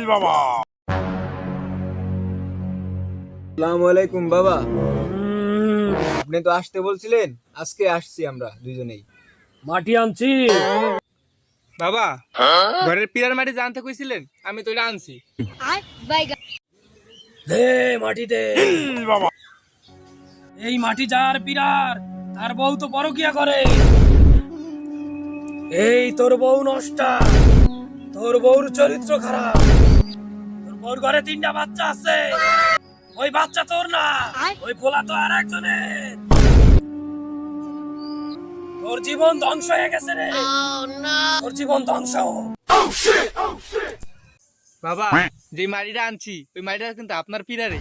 আসসালামু আলাইকুম বাবা। আপনি তো আসতে বলছিলেন, আজকে আসছি আমরা দুইজনেই। মাটি আনছি বাবা, ঘরের পিলার মাটি জানতে কইছিলেন, আমি তো এটা আনছি। দে মাটি দে। এই মাটি যার পিরার, তার বউ তো পরকিয়া করে। এই তোর বউ নষ্টা, তোর বউর চরিত্র খারাপ। তোর বউর ঘরে 3টা বাচ্চা আছে, ওই বাচ্চা তোর না, ওই পোলা তো আর একজনের। তোর জীবন ধ্বংস হয়ে গেছে রে, তোর জীবন ধ্বংস। বাবা, যে মাটিটা আনছি ওই মাটিটা কিন্তু আপনার পিলারে।